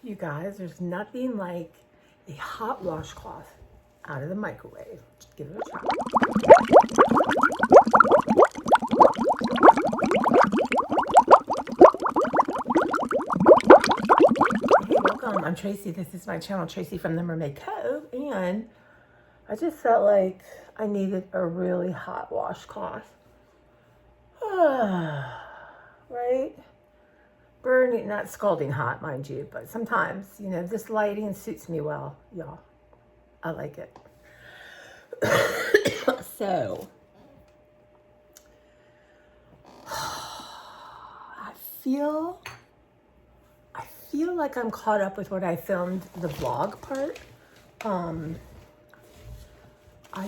You guys, there's nothing like a hot washcloth out of the microwave. Just give it a try. Hey, welcome. I'm Tracy. This is my channel, Tracy from the Mermaid Cove. And I just felt like I needed a really hot washcloth. Right? Burning, not scalding hot, mind you, but sometimes, this lighting suits me well, y'all. I like it. So, I feel like I'm caught up with what I filmed the vlog part. I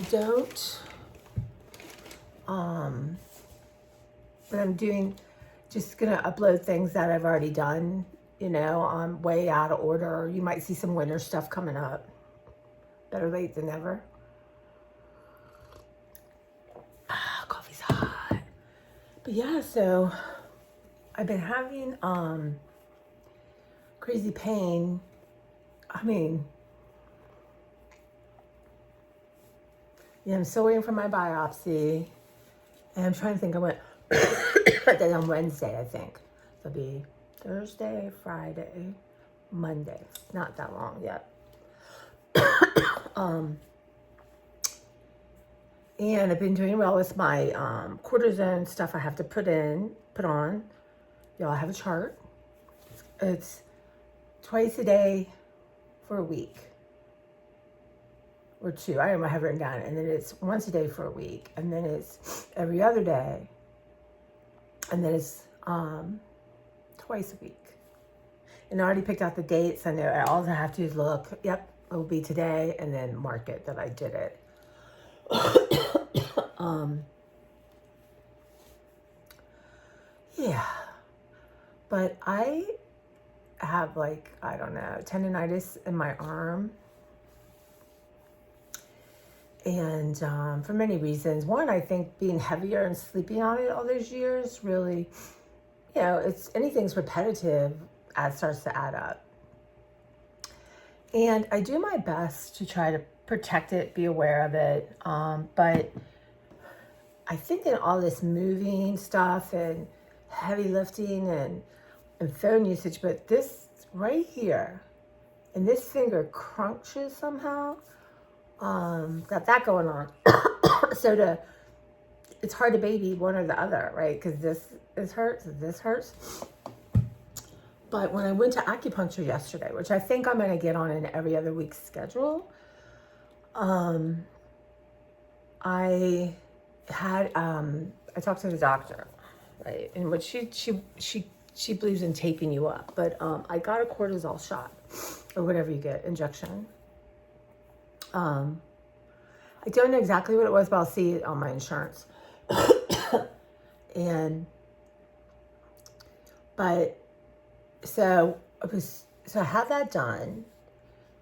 don't, but I'm just gonna upload things that I've already done, I'm way out of order. You might see some winter stuff coming up. Better late than never. Coffee's hot. But yeah, so I've been having crazy pain. I'm still waiting for my biopsy. And I'm trying to think, I went that on Wednesday, I think. So it'll be Thursday, Friday, Monday. Not that long yet. And I've been doing well with my cortisone stuff I have to put on. Y'all, I have a chart. It's twice a day for a week. Or two, I have it written down. And then it's once a day for a week. And then it's every other day. And then it's twice a week. And I already picked out the dates. I know all I have to do is look. Yep, it will be today. And then mark it that I did it. Yeah, but I have I don't know, tendonitis in my arm. And for many reasons. One, I think being heavier and sleeping on it all those years really, anything's repetitive, starts to add up. And I do my best to try to protect it, be aware of it. But I think in all this moving stuff and heavy lifting and phone usage, but this right here and this finger crunches somehow, got that going on. So it's hard to baby one or the other, right? Because this hurts. But when I went to acupuncture yesterday, which I think I'm going to get on an every other week schedule, I talked to the doctor, right? And what she believes in taping you up, but I got a cortisol shot or whatever you get, injection. I don't know exactly what it was, but I'll see it on my insurance. So I had that done,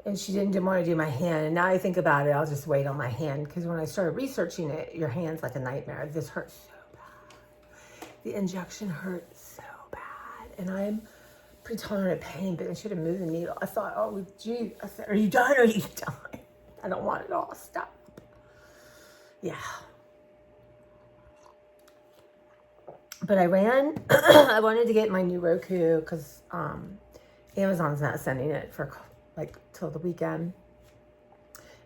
and she didn't want to do my hand. And now I think about it, I'll just wait on my hand, because when I started researching it, your hand's like a nightmare. This hurts so bad. The injection hurts so bad, and I'm pretty tolerant of pain, but I should have moved the needle. I thought, oh, gee, I said, are you done? Are you done? I don't want it all. Stop. Yeah. But I I wanted to get my new Roku because Amazon's not sending it for till the weekend.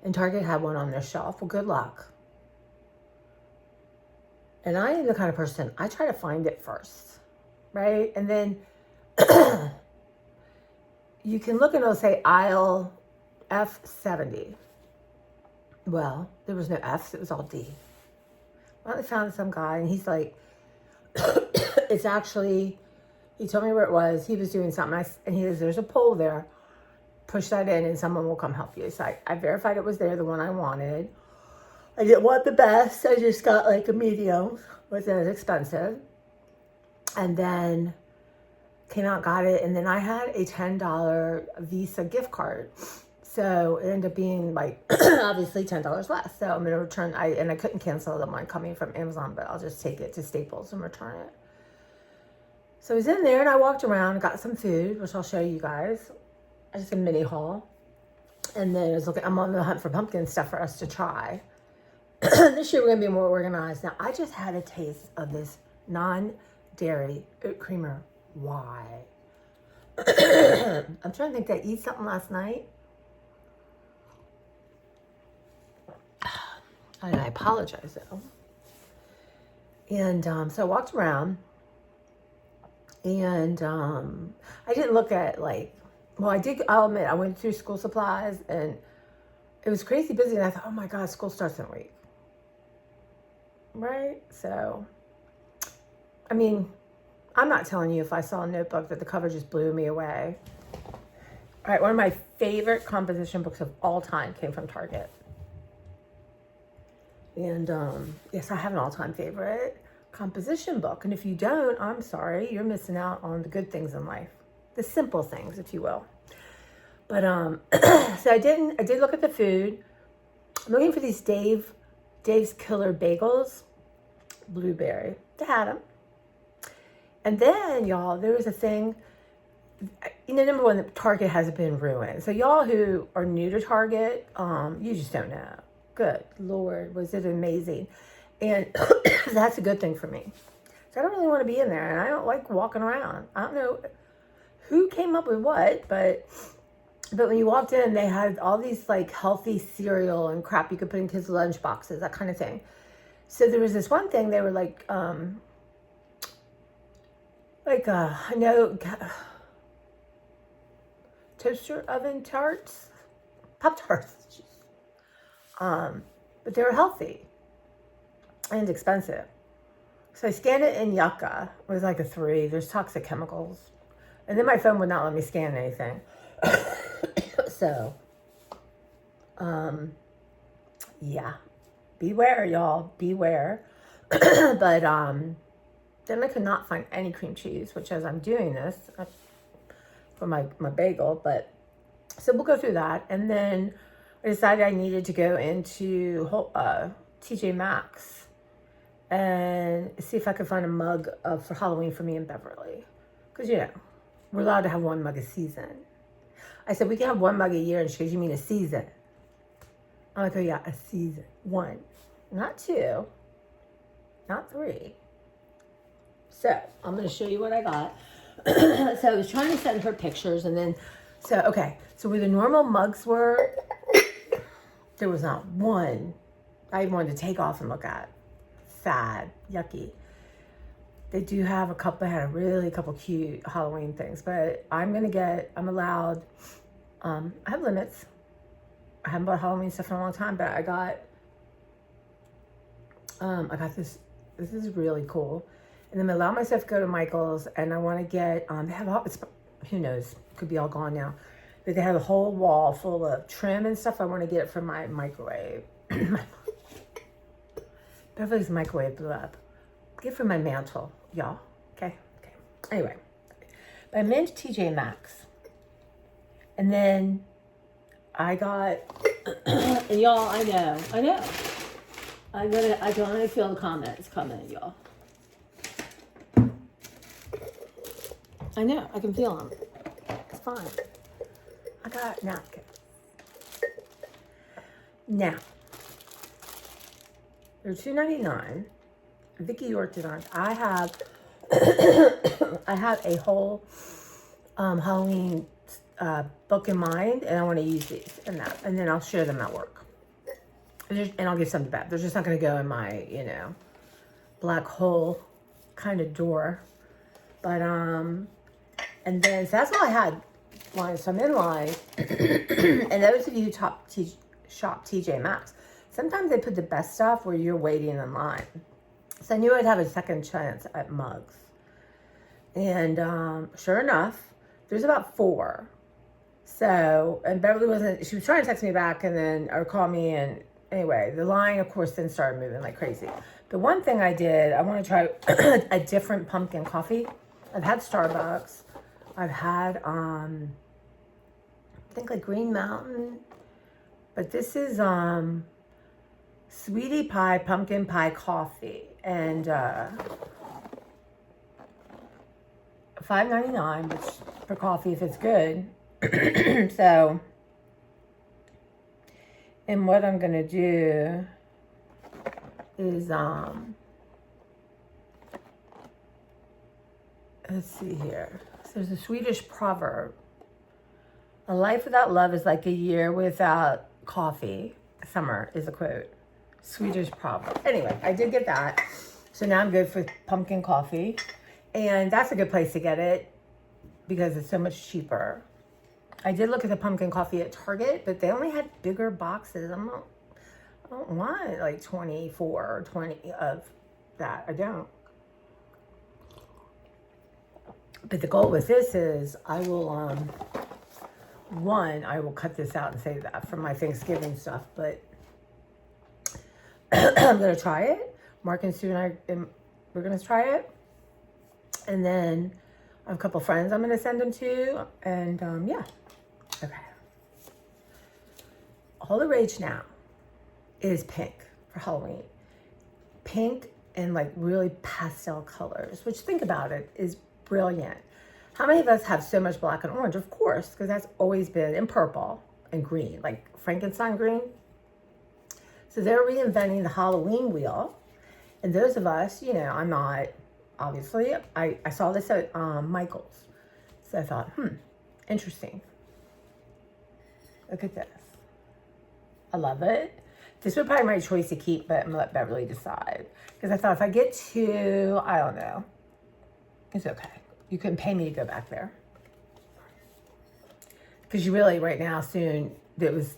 And Target had one on their shelf. Well, good luck. And I am the kind of person, I try to find it first, right? And then you can look and it'll say aisle F70. Well, there was no F's, it was all D. Well, I found some guy and he's like, it's actually, he told me where it was. He was doing something, and he says, there's a pole there. Push that in and someone will come help you. So I verified it was there, the one I wanted. I didn't want the best. I just got a medium. Wasn't as expensive. And then came out, got it. And then I had a $10 Visa gift card. So it ended up being obviously $10 less. So I'm going to return, I couldn't cancel the one coming from Amazon, but I'll just take it to Staples and return it. So I was in there and I walked around, got some food, which I'll show you guys. just a mini haul. And then I'm on the hunt for pumpkin stuff for us to try. This year we're going to be more organized. Now, I just had a taste of this non-dairy oat creamer. Why? I'm trying to think, did I eat something last night? And I apologize, though. And so I walked around, and I didn't look at, I'll admit, I went through school supplies, and it was crazy busy, and I thought, oh my God, school starts in a week. Right? So, I mean, I'm not telling you if I saw a notebook that the cover just blew me away. All right, one of my favorite composition books of all time came from Target. And yes, I have an all-time favorite composition book. And if you don't, I'm sorry, you're missing out on the good things in life. The simple things, if you will. But so I did look at the food. I'm looking for these Dave's Killer Bagels, blueberry. They had them. And then, y'all, there was a thing, number one, Target has been ruined. So y'all who are new to Target, you just don't know. Good Lord, was it amazing. And that's a good thing for me. So I don't really want to be in there, and I don't like walking around. I don't know who came up with what, but when you walked in, they had all these healthy cereal and crap you could put in kids' lunch boxes, that kind of thing. So there was this one thing, they were toaster oven tarts, Pop-Tarts. But they were healthy and expensive. So I scanned it in Yucca. It was like a 3. There's toxic chemicals. And then my phone would not let me scan anything. So, yeah. Beware, y'all. Beware. But then I could not find any cream cheese, which as I'm doing this for my bagel. But so we'll go through that. And then I decided I needed to go into TJ Maxx and see if I could find a mug for Halloween for me and Beverly. Because, we're allowed to have one mug a season. I said, we can have one mug a year. And she goes, you mean a season? I'm like, oh, yeah, a season. 1. Not 2. Not 3. So, I'm going to show you what I got. So, I was trying to send her pictures. And then, so where the normal mugs were, there was not one I even wanted to take off and look at. Sad. Yucky. They do have a couple, a couple cute Halloween things, but I'm allowed, I have limits. I haven't bought Halloween stuff in a long time, but I got this is really cool. And then I allow myself to go to Michael's, and I want to get, they have who knows, could be all gone now, but they have a whole wall full of trim and stuff. I want to get it for my microwave. Beverly's microwave blew up. Get it for my mantle, y'all. Okay. Anyway, but I'm into TJ Maxx, and then I got, and y'all, I know. I can only feel the comments coming, y'all. I know, I can feel them. It's fine. I got napkins. Now, they're $2.99. Vicki York designs. I have a whole Halloween book in mind, and I want to use these and then I'll share them at work. And I'll give some to Beth. They're just not going to go in my, black hole kind of drawer. But and then so that's all I had. So I'm in line, and those of you who shop TJ Maxx, sometimes they put the best stuff where you're waiting in line. So I knew I'd have a second chance at mugs. And sure enough, there's about 4. So, and Beverly she was trying to text me back or call me. And anyway, the line, of course, then started moving like crazy. The one thing I want to try a different pumpkin coffee. I've had Starbucks. I've had, I think Green Mountain. But this is Sweetie Pie Pumpkin Pie Coffee. And $5.99, which for coffee, if it's good, So, and what I'm gonna do is let's see here. So there's a Swedish proverb. A life without love is like a year without coffee. Summer is a quote. Swedish proverb. Anyway, I did get that. So now I'm good for pumpkin coffee. And that's a good place to get it because it's so much cheaper. I did look at the pumpkin coffee at Target, but they only had bigger boxes. I don't want like 24 or 20 of that. I don't. But the goal with this is I will, I will cut this out and save that for my Thanksgiving stuff, but I'm going to try it. Mark and Sue and we're going to try it. And then I have a couple friends I'm going to send them to. And yeah. Okay. All the rage now is pink for Halloween. Pink and like really pastel colors, which, think about it, is brilliant. How many of us have so much black and orange? Of course, because that's always been in purple and green, like Frankenstein green. So they're reinventing the Halloween wheel. And those of us, you know, I'm not, obviously, I saw this at Michael's. So I thought, interesting. Look at this. I love it. This was probably my choice to keep, but I'm gonna let Beverly decide. Because I thought if I get too, I don't know, it's okay. You couldn't pay me to go back there. Because you really, right now, soon, there was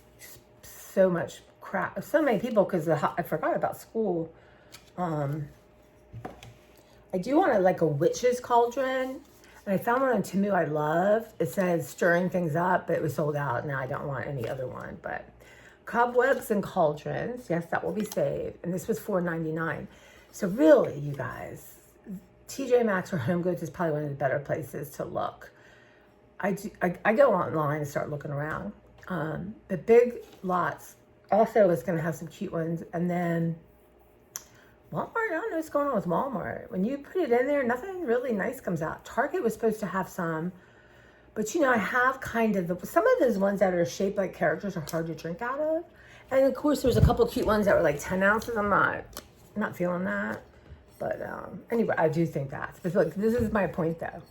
so much crap, so many people, because I forgot about school. I do want like a witch's cauldron. And I found one on Temu I love. It says stirring things up, but it was sold out. Now I don't want any other one. But cobwebs and cauldrons. Yes, that will be saved. And this was $4.99. So really, you guys, TJ Maxx or Home Goods is probably one of the better places to look. I go online and start looking around. The Big Lots also is going to have some cute ones. And then Walmart, I don't know what's going on with Walmart. When you put it in there, nothing really nice comes out. Target was supposed to have some. But, you know, I have kind of, some of those ones that are shaped like characters are hard to drink out of. And, of course, there's a couple cute ones that were like 10 ounces. I'm not feeling that. But anyway, I do think that. But look, this is my point, though.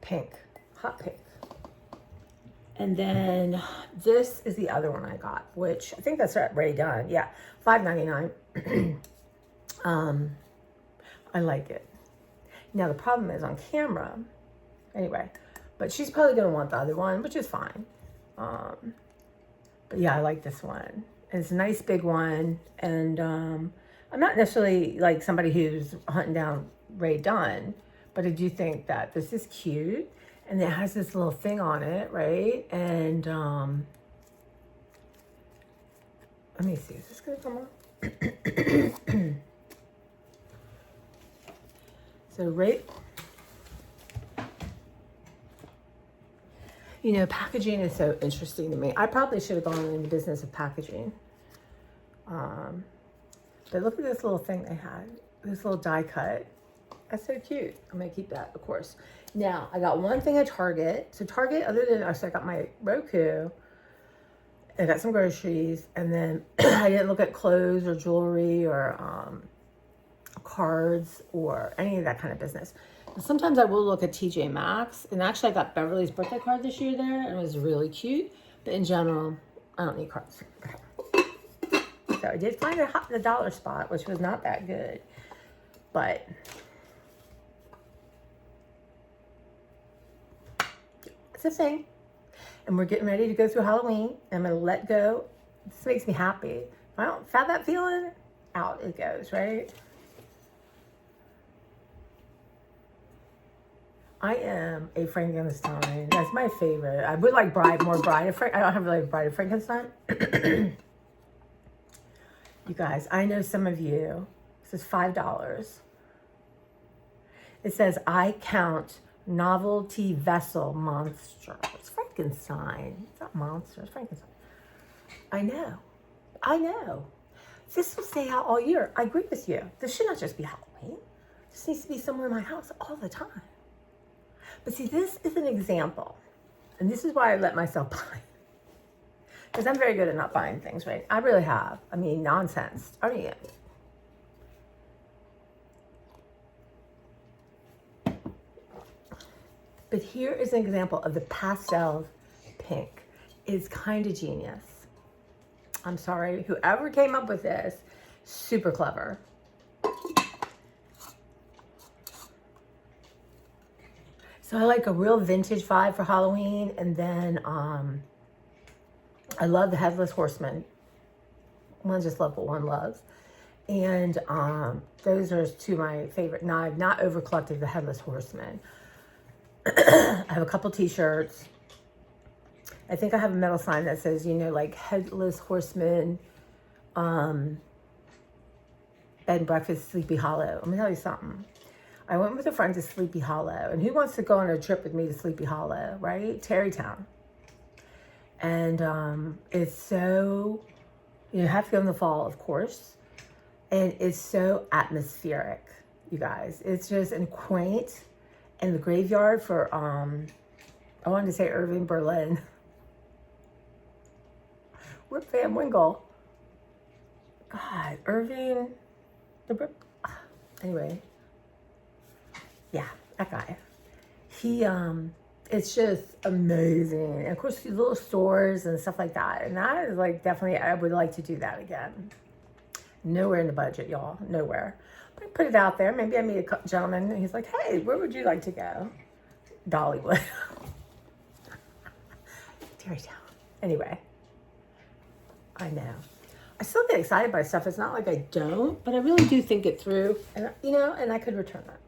Pink. Hot pink. And then this is the other one I got, which I think that's already done. Yeah, $5.99. I like it. Now, the problem is on camera. Anyway, but she's probably going to want the other one, which is fine. But yeah, I like this one. It's a nice big one. And I'm not necessarily like somebody who's hunting down Ray Dunn, but I do think that this is cute. And it has this little thing on it, right? And let me see, is this going to come on? So right, you know, packaging is so interesting to me. I probably should have gone in the business of packaging. But look at this little thing they had, this little die cut. That's so cute. I'm gonna keep that, of course. Now, I got one thing at Target. So Target, other than, so I got my Roku, I got some groceries, and then I didn't look at clothes or jewelry or cards or any of that kind of business. And sometimes I will look at TJ Maxx, and actually I got Beverly's birthday card this year there, and it was really cute. But in general, I don't need cards. So I did find the dollar spot, which was not that good, but it's a thing. And we're getting ready to go through Halloween. I'm going to let go. This makes me happy. If I don't have that feeling, out it goes, right? I am a Frankenstein. That's my favorite. I would like more Bride of Frankenstein. I don't have really Bride of Frankenstein. You guys, I know some of you. This is $5. It says, I count novelty vessel monster. It's Frankenstein. It's not monster, it's Frankenstein. I know. This will stay out all year. I agree with you. This should not just be Halloween. This needs to be somewhere in my house all the time. But see, this is an example. And this is why I let myself buy. Because I'm very good at not buying things, right? I really have. I mean, nonsense. I mean, but here is an example of the pastel pink. It's kind of genius. I'm sorry, whoever came up with this, super clever. So I like a real vintage vibe for Halloween, and then I love the Headless Horseman. One just love what one loves. And those are two of my favorite. Now, I've not over collected the Headless Horseman. I have a couple t-shirts. I think I have a metal sign that says, you know, like Headless Horseman, Bed and Breakfast, Sleepy Hollow. Let me tell you something. I went with a friend to Sleepy Hollow. And who wants to go on a trip with me to Sleepy Hollow, right? Tarrytown. And it's so, you have to go in the fall, of course. And it's so atmospheric, you guys. It's just and quaint. And the graveyard for, I wanted to say Irving Berlin. Rip Van Winkle. God, Irving, anyway. Yeah, that guy. He, it's just amazing. And of course, these little stores and stuff like that. And that is like, definitely, I would like to do that again. Nowhere in the budget, y'all. Nowhere. But I put it out there. Maybe I meet a gentleman and he's like, hey, where would you like to go? Dollywood. Tarrytown. Anyway. I know. I still get excited by stuff. It's not like I don't, but I really do think it through. And, you know, and I could return that.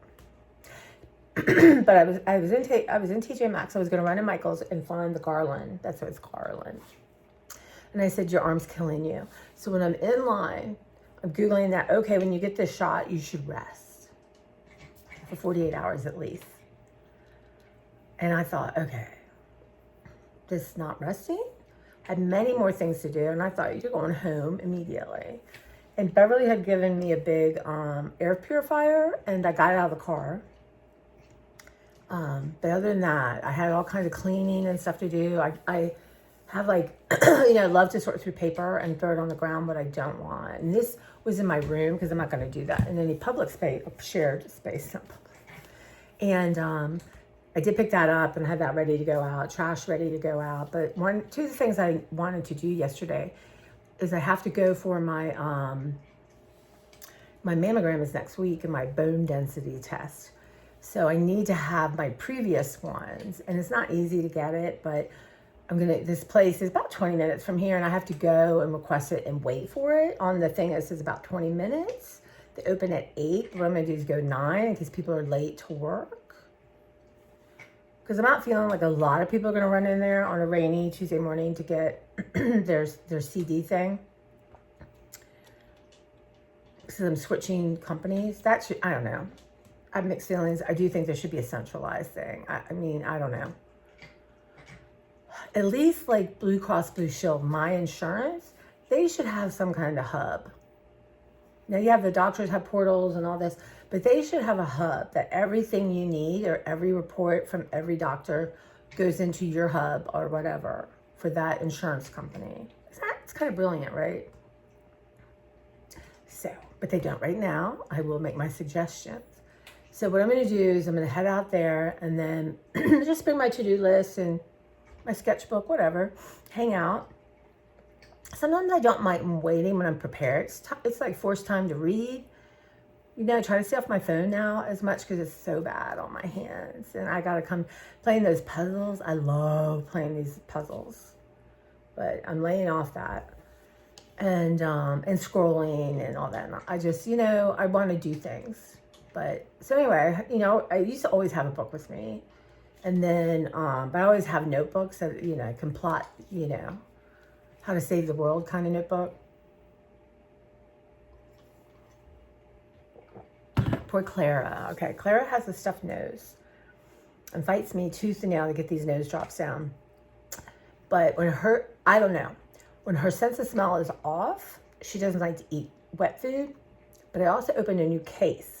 But I was in TJ Maxx. I was going to run in Michael's and find the Garland. That's what it's Garland. And I said, your arm's killing you. So when I'm in line, I'm Googling that. Okay, when you get this shot, you should rest for 48 hours at least. And I thought, okay, this not resting? I had many more things to do. And I thought, you're going home immediately. And Beverly had given me a big air purifier, and I got it out of the car. But other than that, I had all kinds of cleaning and stuff to do. I have like, you know, love to sort through paper and throw it on the ground, what I don't want. And this was in my room because I'm not going to do that in any public space, shared space. Not public. And I did pick that up and had that ready to go out, trash ready to go out. But two of the things I wanted to do yesterday is I have to go for my my mammogram is next week and my bone density test. So I need to have my previous ones, and it's not easy to get it, but this place is about 20 minutes from here, and I have to go and request it and wait for it. On the thing, it says about 20 minutes. They open at 8. What I'm gonna do is go 9 in case people are late to work. Because I'm not feeling like a lot of people are gonna run in there on a rainy Tuesday morning to get their CD thing. So I'm switching companies. I don't know. I have mixed feelings. I do think there should be a centralized thing. I mean, I don't know. At least like Blue Cross Blue Shield, my insurance, they should have some kind of hub. Now you have the doctors have portals and all this, but they should have a hub that everything you need or every report from every doctor goes into your hub or whatever for that insurance company. It's kind of brilliant, right? So, but they don't right now. I will make my suggestions. So what I'm going to do is I'm going to head out there and then just bring my to-do list and my sketchbook, whatever, hang out. Sometimes I don't mind waiting when I'm prepared. It's like forced time to read. You know, I try to stay off my phone now as much because it's so bad on my hands. And I got to come playing those puzzles. I love playing these puzzles. But I'm laying off that. And scrolling and all that. And I just, you know, I want to do things. But so anyway, you know, I used to always have a book with me. And then, but I always have notebooks that, you know, I can plot, you know, how to save the world kind of notebook. Poor Clara. Okay, Clara has a stuffed nose and fights me tooth and nail to get these nose drops down. But I don't know, when her sense of smell is off, she doesn't like to eat wet food. But I also opened a new case.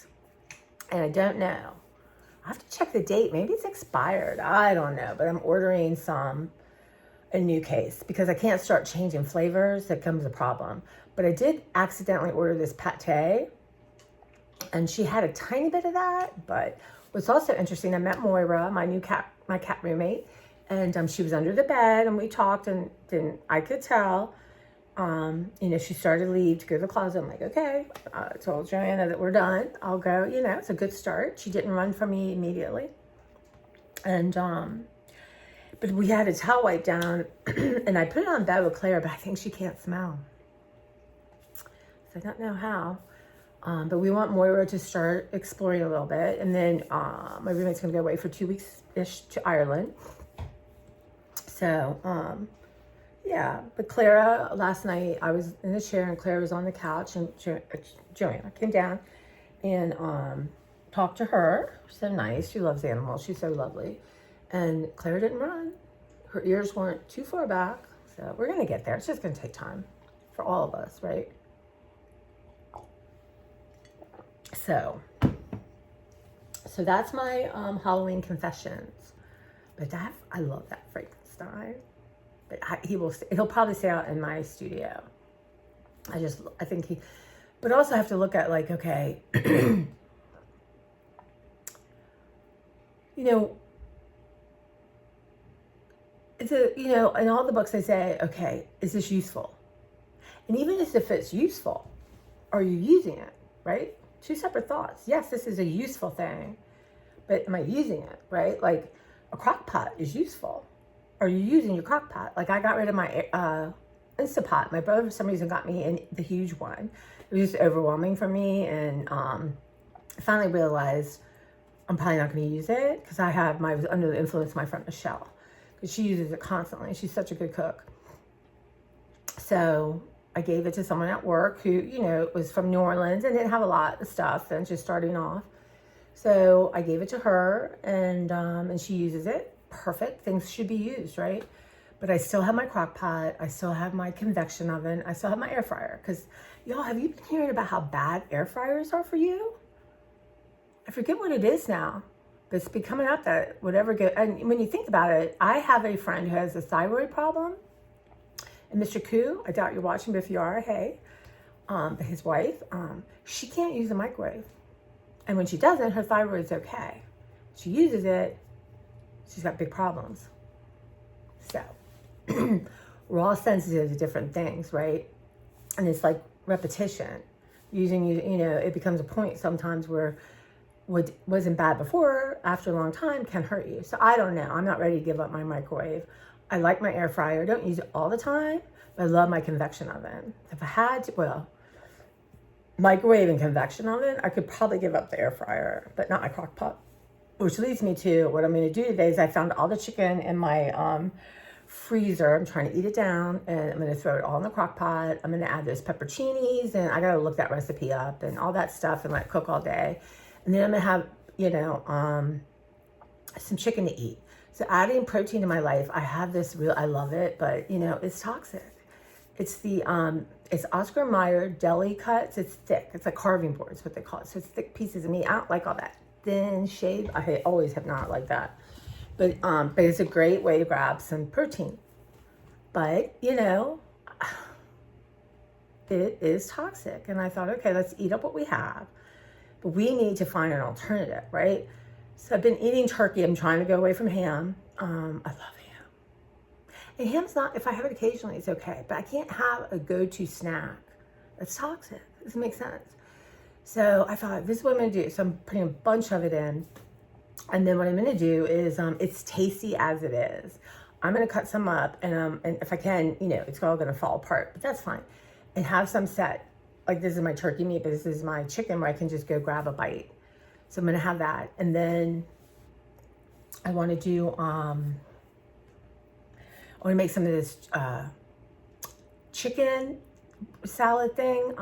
And I don't know. I have to check the date. Maybe it's expired. I don't know, but I'm ordering a new case because I can't start changing flavors. That comes a problem. But I did accidentally order this pate, and she had a tiny bit of that. But what's also interesting, I met Moira, my cat roommate, and she was under the bed, and we talked, and then I could tell, she started to leave to go to the closet. I'm like, okay, I told Joanna that we're done. I'll go, it's a good start. She didn't run from me immediately. And, but we had a towel wipe down, and I put it on bed with Claire, but I think she can't smell. So I don't know how. But we want Moira to start exploring a little bit. And then my roommate's going to go away for 2 weeks-ish to Ireland. So, yeah. But Clara, last night, I was in the chair, and Clara was on the couch, and Joanna came down and talked to her. She's so nice. She loves animals. She's so lovely. And Clara didn't run. Her ears weren't too far back. So we're going to get there. It's just going to take time for all of us, right? So that's my Halloween confessions. But I love that Frankenstein. But he'll probably stay out in my studio. I think but also I have to look at like, okay, it's in all the books they say, okay, is this useful? And even if it's useful, are you using it, right? Two separate thoughts. Yes, this is a useful thing, but am I using it, right? Like a crock pot is useful. Are you using your crock pot? Like I got rid of my Instapot. My brother for some reason got me in the huge one. It was just overwhelming for me, and I finally realized I'm probably not going to use it because I was under the influence of my friend Michelle, because she uses it constantly. She's such a good cook. So I gave it to someone at work who, was from New Orleans and didn't have a lot of stuff and just starting off. So I gave it to her, and she uses it. Perfect. Things should be used, right? But I still have my crock pot. I still have my convection oven. I still have my air fryer. Because, y'all, have you been hearing about how bad air fryers are for you? I forget what it is now, but it's been coming up that whatever and when you think about it, I have a friend who has a thyroid problem. And Mr. Koo, I doubt you're watching, but if you are, hey. But his wife, she can't use the microwave. And when she doesn't, her thyroid's okay. She uses it, she's got big problems. So we're all sensitive to different things, right? And it's like repetition. It becomes a point sometimes where what wasn't bad before, after a long time, can hurt you. So I don't know. I'm not ready to give up my microwave. I like my air fryer. I don't use it all the time, but I love my convection oven. If I had to, microwave and convection oven, I could probably give up the air fryer, but not my crock pot. Which leads me to what I'm going to do today is I found all the chicken in my freezer. I'm trying to eat it down, and I'm going to throw it all in the crock pot. I'm going to add those pepperoncinis, and I got to look that recipe up and all that stuff and let it cook all day. And then I'm going to have, some chicken to eat. So adding protein to my life, I have this I love it, but it's toxic. It's it's Oscar Mayer deli cuts. It's thick. It's like carving board is what they call it. So it's thick pieces of meat. I don't like all that thin shaved. I always have not liked that. But it's a great way to grab some protein. But, it is toxic. And I thought, okay, let's eat up what we have. But we need to find an alternative, right? So I've been eating turkey. I'm trying to go away from ham. I love ham. And ham's not, if I have it occasionally, it's okay. But I can't have a go-to snack that's toxic. Does it make sense? So I thought, this is what I'm going to do. So I'm putting a bunch of it in. And then what I'm going to do is, it's tasty as it is. I'm going to cut some up, and if I can, it's all going to fall apart, but that's fine. And have some set. Like, this is my turkey meat, but this is my chicken where I can just go grab a bite. So I'm going to have that. And then I want to do, I want to make some of this chicken salad thing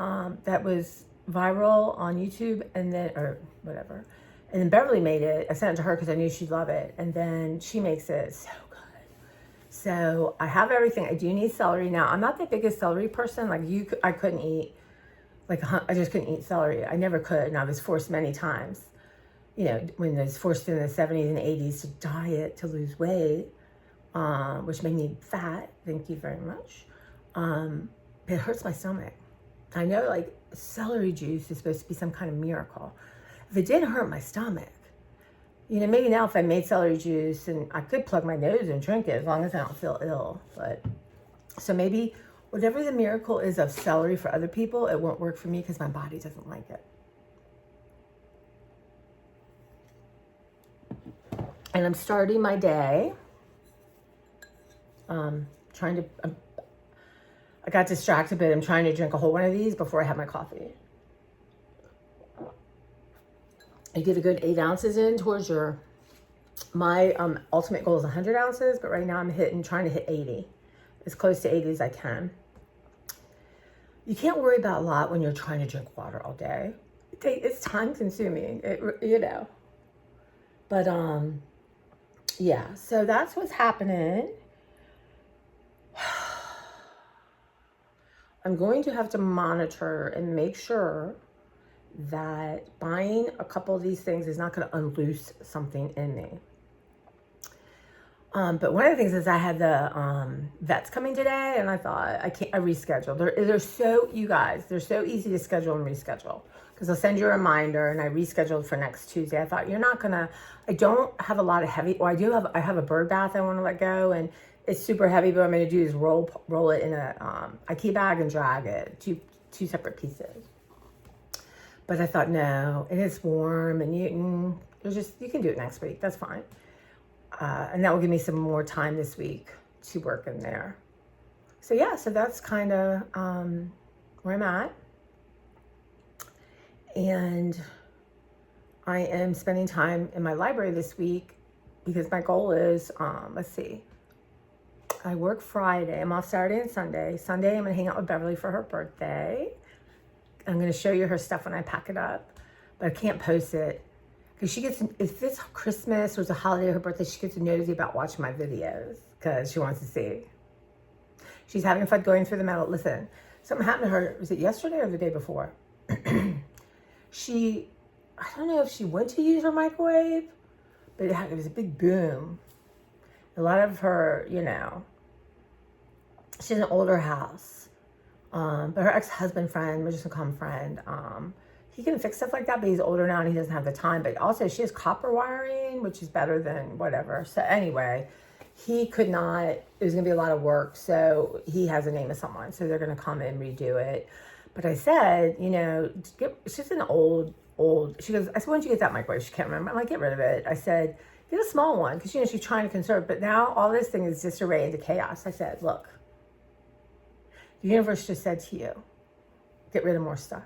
that was viral on YouTube, and then, or whatever. And then Beverly made it. I sent it to her because I knew she'd love it. And then she makes it so good. So I have everything. I do need celery. Now, I'm not the biggest celery person. Like I couldn't eat, I just couldn't eat celery. I never could, and I was forced many times. you know, when I was forced in the 70s and 80s to diet to lose weight, which made me fat, thank you very much, it hurts my stomach. I know like celery juice is supposed to be some kind of miracle. If it didn't hurt my stomach, you know, maybe now if I made celery juice and I could plug my nose and drink it as long as I don't feel ill. But so maybe whatever the miracle is of celery for other people, it won't work for me because my body doesn't like it. And I'm starting my day I got distracted, but I'm trying to drink a whole one of these before I have my coffee. You get a good 8 ounces in towards my ultimate goal is 100 ounces, but right now I'm trying to hit 80, as close to 80 as I can. You can't worry about a lot when you're trying to drink water all day. It's time consuming, you know. But yeah, so that's what's happening. I'm going to have to monitor and make sure that buying a couple of these things is not going to unloose something in me. But one of the things is I had the vets coming today, and I thought I rescheduled. They're so, you guys, they're so easy to schedule and reschedule because they'll send you a reminder, and I rescheduled for next Tuesday. I thought I don't have a lot of heavy, well, I have a bird bath I want to let go, and it's super heavy, but what I'm going to do is roll it in a IKEA bag and drag it, two separate pieces. But I thought, no, and it's warm, and you can do it next week. That's fine. And that will give me some more time this week to work in there. So yeah, so that's kind of where I'm at. And I am spending time in my library this week because my goal is, let's see, I work Friday. I'm off Saturday and Sunday. Sunday, I'm going to hang out with Beverly for her birthday. I'm going to show you her stuff when I pack it up, but I can't post it because she gets, if it's Christmas or it's a holiday or her birthday, she gets nosy about watching my videos because she wants to see. She's having fun going through the metal. Listen, something happened to her. Was it yesterday or the day before? I don't know if she went to use her microwave, but it was a big boom. A lot of her, you know, she's an older house. But her ex-husband friend, we're just gonna call him friend, he can fix stuff like that, but he's older now and he doesn't have the time. But also she has copper wiring, which is better than whatever. So anyway, he could not, it was gonna be a lot of work. So he has a name of someone. So they're gonna come and redo it. But I said, you know, she's an old, she goes, I said, when did you get that microwave? She can't remember. I'm like, get rid of it. I said, get a small one. Cause you know, she's trying to conserve, but now all this thing is disarray into chaos. I said, look, the universe just said to you, get rid of more stuff.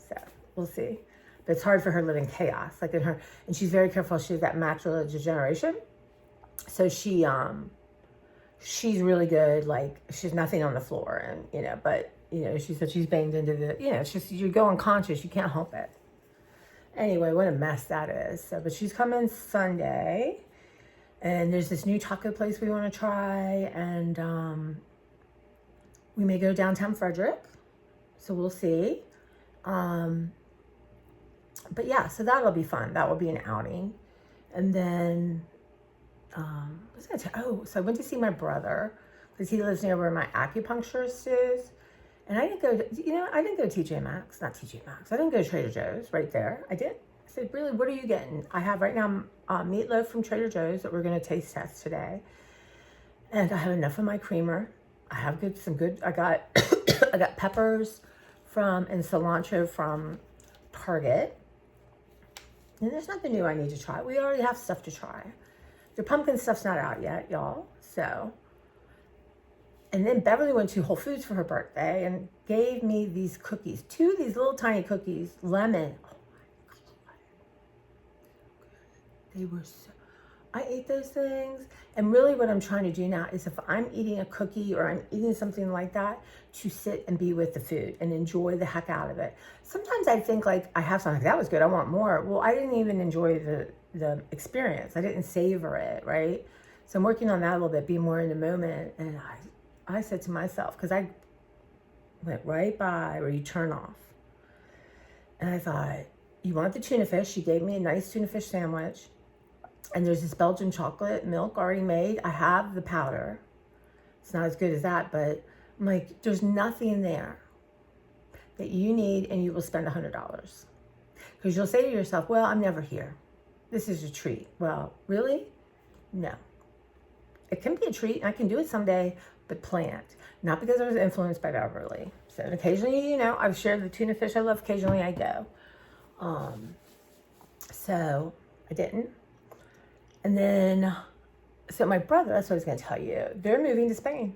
So we'll see. But it's hard for her to live in chaos. Like in her, and she's very careful. She has that macular degeneration. So she's really good. Like she's nothing on the floor and, you know, but you know, she said she's banged into the, you know, it's just, you go unconscious. You can't help it. Anyway, what a mess that is. So, but she's coming Sunday and there's this new taco place we want to try. And, we may go downtown Frederick, so we'll see. But yeah, so that'll be fun. That will be an outing. And then, so I went to see my brother because he lives near where my acupuncturist is. And I didn't go to TJ Maxx, not TJ Maxx. I didn't go to Trader Joe's right there. I did. I said, really, what are you getting? I have right now meatloaf from Trader Joe's that we're going to taste test today. And I have enough of my creamer. I have I got I got peppers and cilantro from Target. And there's nothing new I need to try. We already have stuff to try. The pumpkin stuff's not out yet, y'all. So, and then Beverly went to Whole Foods for her birthday and gave me these cookies. 2 of these little tiny cookies, lemon. Oh my God. They were so, I ate those things. And really what I'm trying to do now is if I'm eating a cookie or I'm eating something like that, to sit and be with the food and enjoy the heck out of it. Sometimes I think like I have something, that was good, I want more. Well, I didn't even enjoy the experience. I didn't savor it, right? So I'm working on that a little bit, be more in the moment. And I said to myself, because I went right by where you turn off. And I thought, you want the tuna fish. She gave me a nice tuna fish sandwich. And there's this Belgian chocolate milk already made. I have the powder. It's not as good as that, but I'm like, there's nothing there that you need and you will spend $100. Because you'll say to yourself, well, I'm never here. This is a treat. Well, really? No. It can be a treat. I can do it someday, but plan it. Not because I was influenced by Beverly. So occasionally, I've shared the tuna fish I love. Occasionally I go. So I didn't. And then, so my brother, that's what I was going to tell you. They're moving to Spain.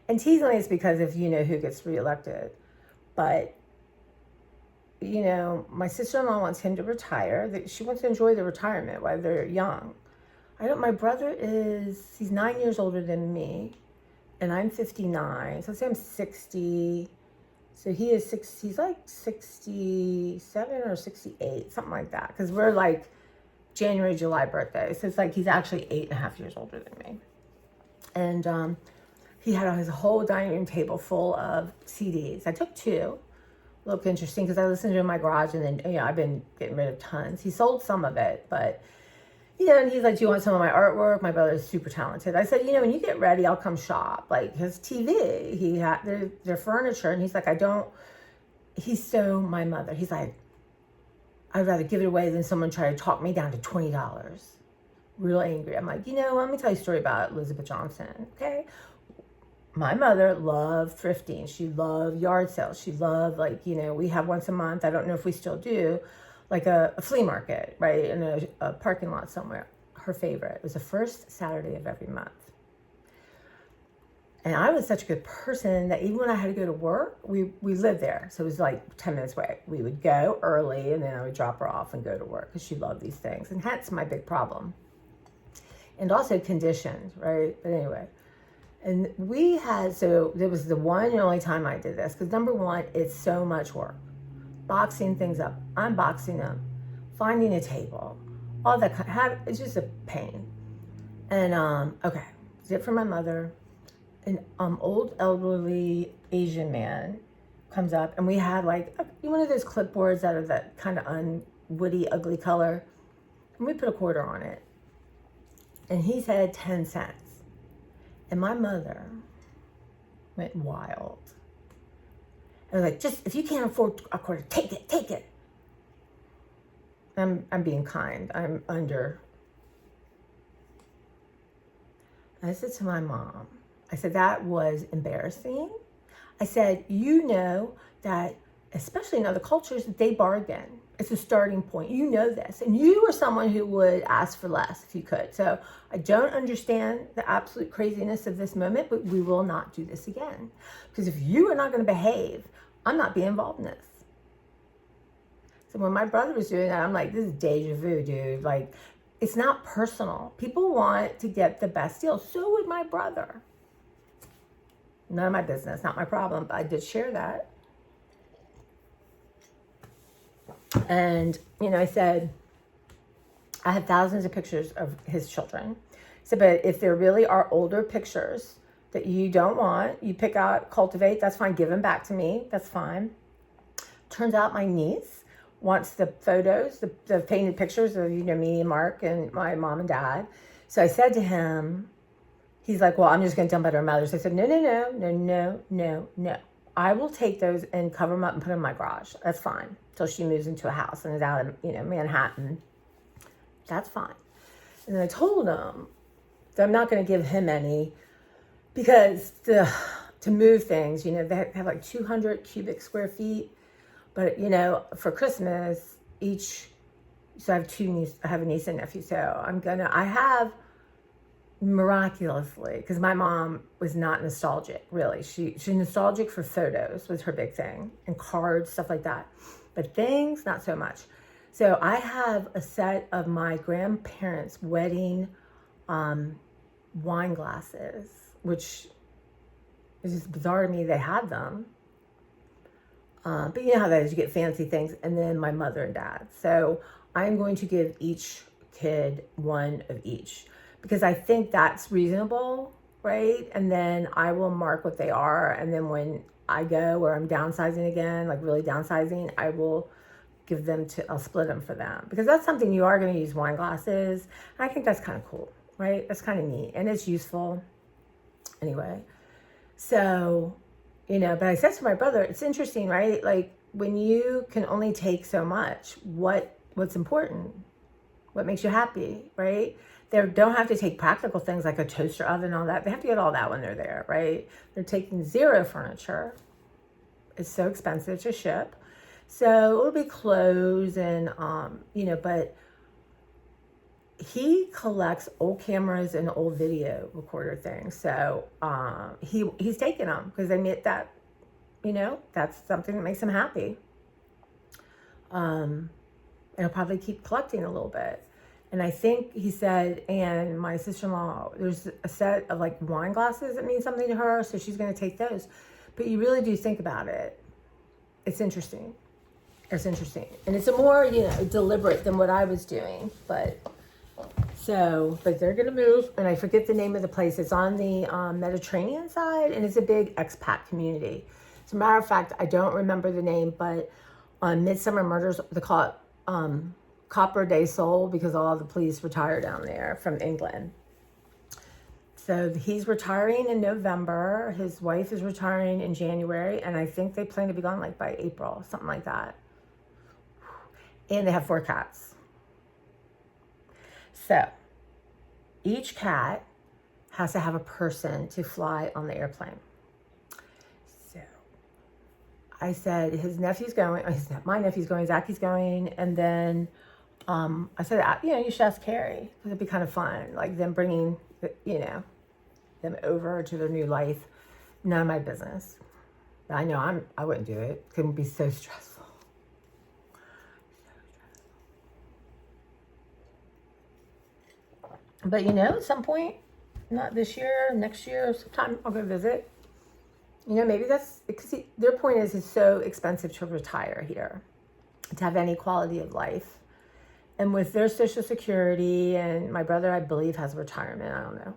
And teasingly, it's because of, who gets reelected. But, my sister-in-law wants him to retire. She wants to enjoy the retirement while they're young. My brother he's 9 years older than me. And I'm 59. So let's say I'm 60. So he's like 67 or 68, something like that. Because we're like January, July birthday. So it's like he's actually 8.5 years older than me. And he had his whole dining room table full of CDs. I took two. Looked interesting because I listened to it in my garage, and then I've been getting rid of tons. He sold some of it, but and he's like, do you want some of my artwork? My brother's super talented. I said, when you get ready, I'll come shop. Like his TV, he had their furniture, and he's like, he's so my mother. He's like, I'd rather give it away than someone try to talk me down to $20. Real angry. I'm like, let me tell you a story about Elizabeth Johnson, okay? My mother loved thrifting. She loved yard sales. She loved, we have once a month, I don't know if we still do, like a flea market, right, in a parking lot somewhere. Her favorite. It was the first Saturday of every month. And I was such a good person that even when I had to go to work, we lived there. So it was like 10 minutes away. We would go early, and then I would drop her off and go to work because she loved these things. And that's my big problem. And also conditioned, right? But anyway. And so there was the one and only time I did this. Because number one, it's so much work. Boxing things up, unboxing them, finding a table, all that it's just a pain. And okay, did it for my mother. An old elderly Asian man comes up, and we had like one of those clipboards that are that kind of unwoody, ugly color, and we put a quarter on it, and he said 10 cents, and my mother went wild. I was like, just if you can't afford a quarter, take it. I'm being kind. I'm under. I said to my mom, I said, that was embarrassing. I said, that, especially in other cultures, they bargain. It's a starting point. You know this. And you are someone who would ask for less if you could. So I don't understand the absolute craziness of this moment, but we will not do this again. Because if you are not going to behave, I'm not being involved in this. So when my brother was doing that, I'm like, this is deja vu, dude. Like, it's not personal. People want to get the best deal. So would my brother. None of my business, not my problem, but I did share that. And, I said, I have thousands of pictures of his children. So, but if there really are older pictures that you don't want, you pick out, cultivate, that's fine. Give them back to me. That's fine. Turns out my niece wants the photos, the painted pictures of, me and Mark and my mom and dad. So I said to him, he's like, well, I'm just going to dump it at her mother's. I said, no. I will take those and cover them up and put them in my garage. That's fine. Till she moves into a house and is out in, Manhattan. That's fine. And then I told him that I'm not going to give him any because to move things, they have like 200 cubic square feet. But, for Christmas, so I have I have a niece and nephew. So I have miraculously, because my mom was not nostalgic, really. She's nostalgic for photos was her big thing, and cards, stuff like that. But things, not so much. So I have a set of my grandparents' wedding wine glasses, which is just bizarre to me they had them. But you know how that is, you get fancy things. And then my mother and dad. So I'm going to give each kid one of each, because I think that's reasonable, right? And then I will mark what they are. And then when I go, or I'm downsizing again, like really downsizing, I will give them to, I'll split them for them, because that's something you are going to use wine glasses. I think that's kind of cool, right? That's kind of neat, and it's useful anyway. So, but I said to my brother, it's interesting, right? Like, when you can only take so much, what's important? What makes you happy, right? They don't have to take practical things like a toaster oven and all that. They have to get all that when they're there, right? They're taking zero furniture. It's so expensive to ship. So it'll be clothes and, but he collects old cameras and old video recorder things. So he's taking them because they admit that, that's something that makes him happy. And he'll probably keep collecting a little bit. And I think he said, and my sister-in-law, there's a set of like wine glasses that mean something to her, so she's going to take those. But you really do think about it. It's interesting. It's interesting. And it's a more, deliberate than what I was doing. But they're going to move. And I forget the name of the place. It's on the Mediterranean side, and it's a big expat community. As a matter of fact, I don't remember the name, but on Midsummer Murders, they call it Copper Day Soul, because all the police retire down there from England. So he's retiring in November. His wife is retiring in January, and I think they plan to be gone like by April, something like that. And they have 4 cats. So each cat has to have a person to fly on the airplane. So I said, my nephew's going, Zachy's going, and then I said, you should ask Carrie, because it'd be kind of fun, like them bringing, them over to their new life. None of my business. I know I wouldn't do it. It couldn't be so stressful. But at some point, not this year, next year, sometime I'll go visit. Maybe that's because their point is it's so expensive to retire here, to have any quality of life. And with their Social Security, and my brother, I believe, has retirement, I don't know,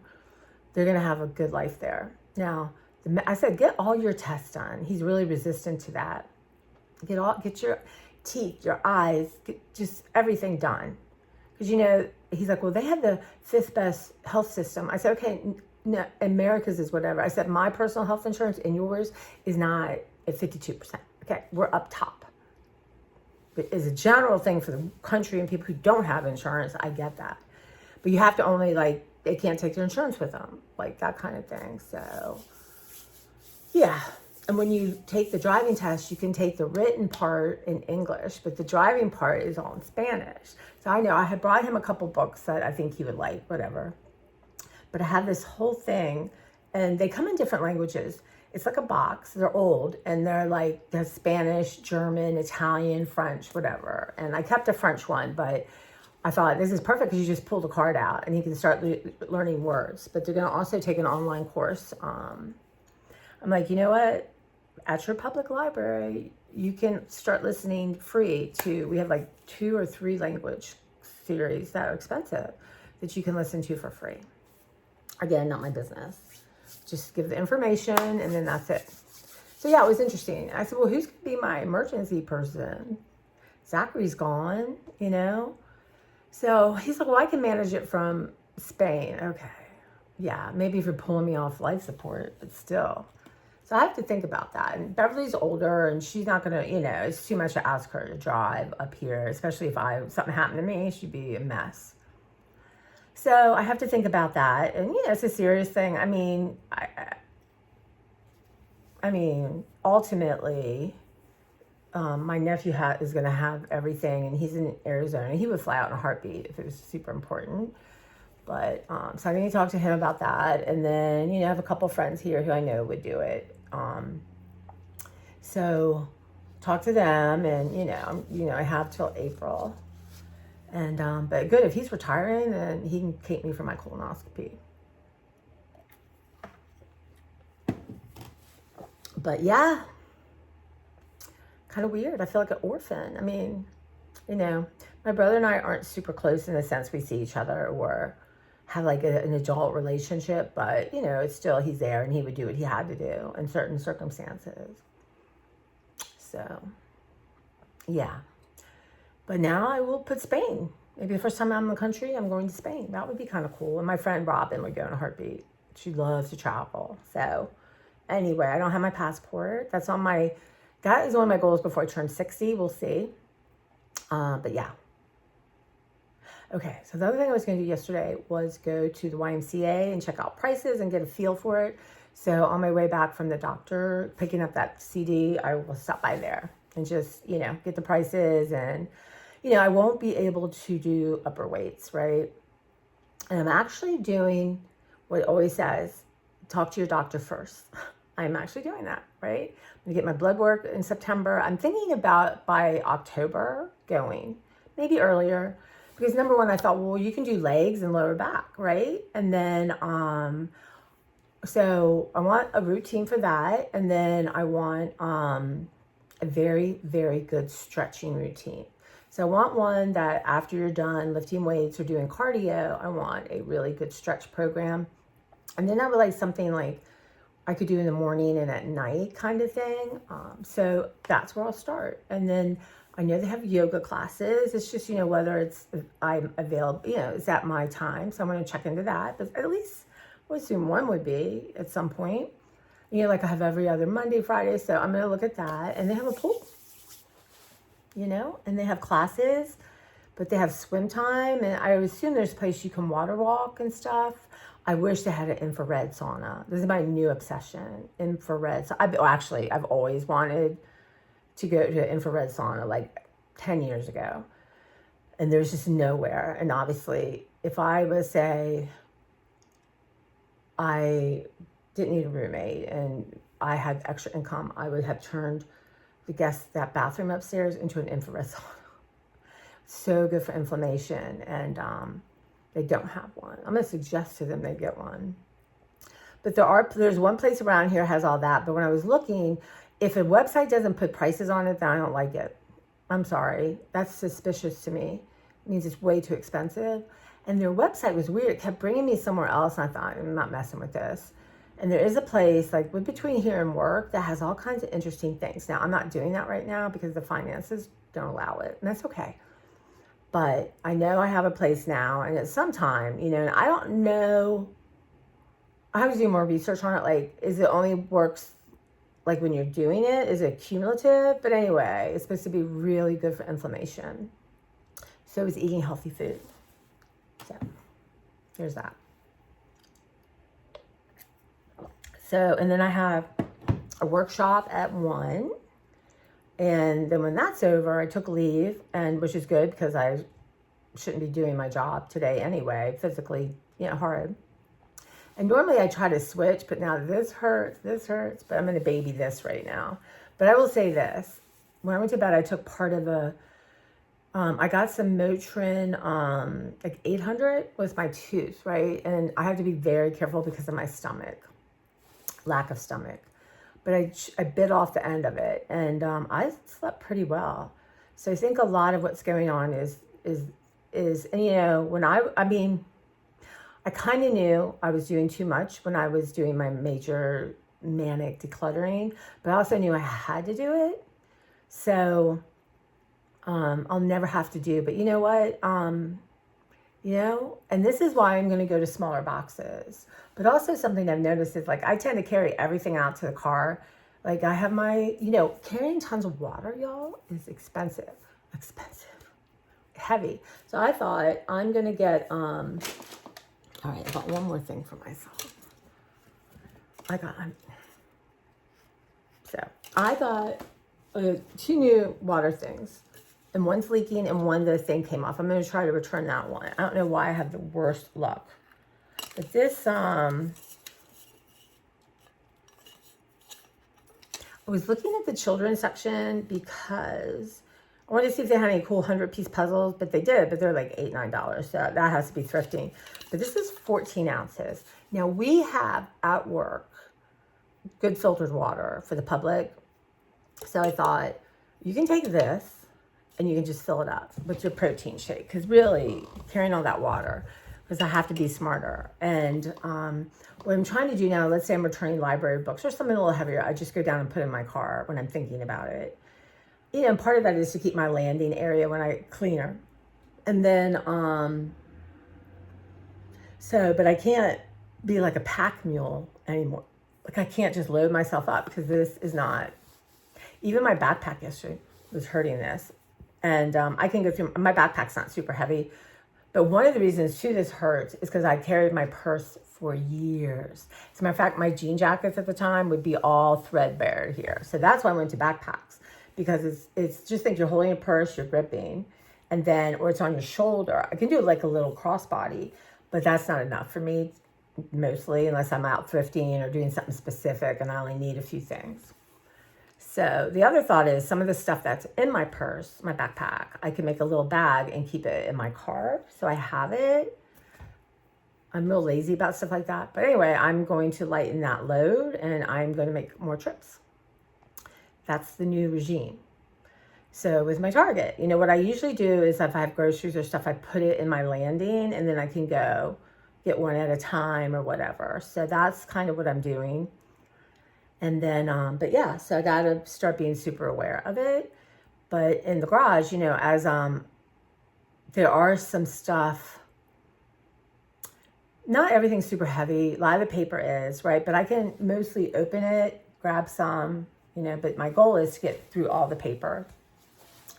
they're going to have a good life there. Now, I said, get all your tests done. He's really resistant to that. Get your teeth, your eyes, just everything done. Because, he's like, well, they have the 5th best health system. I said, okay, no, America's is whatever. I said, my personal health insurance and yours is not at 52%. Okay, we're up top. But as a general thing for the country and people who don't have insurance, I get that. But you have to only, they can't take their insurance with them, like that kind of thing. So, yeah. And when you take the driving test, you can take the written part in English, but the driving part is all in Spanish. So I know I had brought him a couple books that I think he would like, whatever. But I have this whole thing, and they come in different languages. It's like a box. They're old, and they're Spanish, German, Italian, French, whatever. And I kept a French one, but I thought this is perfect because you just pull the card out and you can start learning words. But they're going to also take an online course. I'm like, you know what? At your public library, you can start listening free to, we have 2 or 3 language series that are expensive that you can listen to for free. Again, not my business. Just give the information, and then that's it. So yeah, it was interesting. I said, well, who's going to be my emergency person? Zachary's gone, So he's like, well, I can manage it from Spain. Okay. Yeah, maybe if you're pulling me off life support, but still. So I have to think about that. And Beverly's older, and she's not going to, it's too much to ask her to drive up here, especially if something happened to me, she'd be a mess. So I have to think about that. And, it's a serious thing. I mean, ultimately, my nephew is going to have everything, and he's in Arizona. He would fly out in a heartbeat if it was super important. But, so I need to talk to him about that. And then, I have a couple friends here who I know would do it. So talk to them, and, I have till April. And, but good, if he's retiring, then he can take me for my colonoscopy. But yeah, kind of weird. I feel like an orphan. I mean, my brother and I aren't super close in the sense we see each other or have an adult relationship, but it's still, he's there and he would do what he had to do in certain circumstances. So, yeah. But now I will put Spain. Maybe the first time I'm in the country, I'm going to Spain. That would be kind of cool. And my friend Robin would go in a heartbeat. She loves to travel. So anyway, I don't have my passport. That is one of my goals before I turn 60. We'll see. But yeah. Okay, so the other thing I was going to do yesterday was go to the YMCA and check out prices and get a feel for it. So on my way back from the doctor, picking up that CD, I will stop by there and just, get the prices. And, I won't be able to do upper weights, right? And I'm actually doing what it always says, talk to your doctor first. I'm actually doing that, right? I'm going to get my blood work in September. I'm thinking about by October going, maybe earlier. Because number one, I thought, well, you can do legs and lower back, right? And then, so I want a routine for that. And then I want a very, very good stretching routine. So I want one that after you're done lifting weights or doing cardio, I want a really good stretch program. And then I would like something like I could do in the morning and at night kind of thing. So that's where I'll start. And then I know they have yoga classes. It's just, whether I'm available, it's at my time. So I'm going to check into that. But at least I would assume one would be at some point. Like I have every other Monday, Friday. So I'm going to look at that. And they have a pool, and they have classes, but they have swim time. And I assume there's a place you can water walk and stuff. I wish they had an infrared sauna. This is my new obsession, infrared. So I've always wanted to go to an infrared sauna like 10 years ago. And there's just nowhere. And obviously, if I would say I didn't need a roommate and I had extra income, I would have turned that bathroom upstairs into an infrared sauna. So good for inflammation. And they don't have one. I'm going to suggest to them they get one. But there's one place around here has all that. But when I was looking, if a website doesn't put prices on it, then I don't like it. I'm sorry. That's suspicious to me. It means it's way too expensive. And their website was weird. It kept bringing me somewhere else. And I thought, I'm not messing with this. And there is a place like between here and work that has all kinds of interesting things. Now, I'm not doing that right now because the finances don't allow it. And that's okay. But I know I have a place now. And at some time, and I don't know. I have to do more research on it. Like, is it only works like when you're doing it? Is it cumulative? But anyway, it's supposed to be really good for inflammation. So is eating healthy food. So there's that. So, and then I have a workshop at 1. And then when that's over, I took leave, which is good because I shouldn't be doing my job today anyway, physically, hard. And normally I try to switch, but now this hurts, but I'm going to baby this right now. But I will say this, when I went to bed, I took part of I got some Motrin, like 800 was my tooth, right? And I have to be very careful because of my stomach, lack of stomach. But I bit off the end of it, and I slept pretty well. So I think a lot of what's going on is and when I kind of knew I was doing too much when I was doing my major manic decluttering, but I also knew I had to do it. So I'll never have to do, but you know what? And this is why I'm going to go to smaller boxes. But also something I've noticed is like, I tend to carry everything out to the car. Like I have my, carrying tons of water, y'all, is expensive, heavy. So I thought I'm going to get, all right, I got one more thing for myself. I got 2 new water things. And one's leaking and the thing came off. I'm going to try to return that one. I don't know why I have the worst luck. But this, I was looking at the children's section because I wanted to see if they had any cool 100-piece puzzles, but they did, but they're like $8, $9. So that has to be thrifting. But this is 14 ounces. Now we have at work good filtered water for the public. So I thought you can take this and you can just fill it up with your protein shake. Because really, carrying all that water, because I have to be smarter. And what I'm trying to do now, let's say I'm returning library books or something a little heavier, I just go down and put in my car when I'm thinking about it. part of that is to keep my landing area when I cleaner. And then, but I can't be like a pack mule anymore. Like I can't just load myself up because this is not, even my backpack yesterday was hurting this. And I can go through, my backpack's not super heavy. But one of the reasons too this hurts is because I carried my purse for years. As a matter of fact, my jean jackets at the time would be all threadbare here. So that's why I went to backpacks, because it's just think you're holding a purse, you're gripping, and then, or it's on your shoulder. I can do it like a little crossbody, but that's not enough for me mostly, unless I'm out thrifting or doing something specific and I only need a few things. So the other thought is some of the stuff that's in my purse, my backpack, I can make a little bag and keep it in my car. So I have it. I'm real lazy about stuff like that. But anyway, I'm going to lighten that load and I'm going to make more trips. That's the new regime. So with my Target, what I usually do is if I have groceries or stuff, I put it in my landing and then I can go get one at a time or whatever. So that's kind of what I'm doing. And then, but yeah, so I got to start being super aware of it. But in the garage, as there are some stuff, not everything's super heavy. A lot of the paper is, right? But I can mostly open it, grab some, but my goal is to get through all the paper.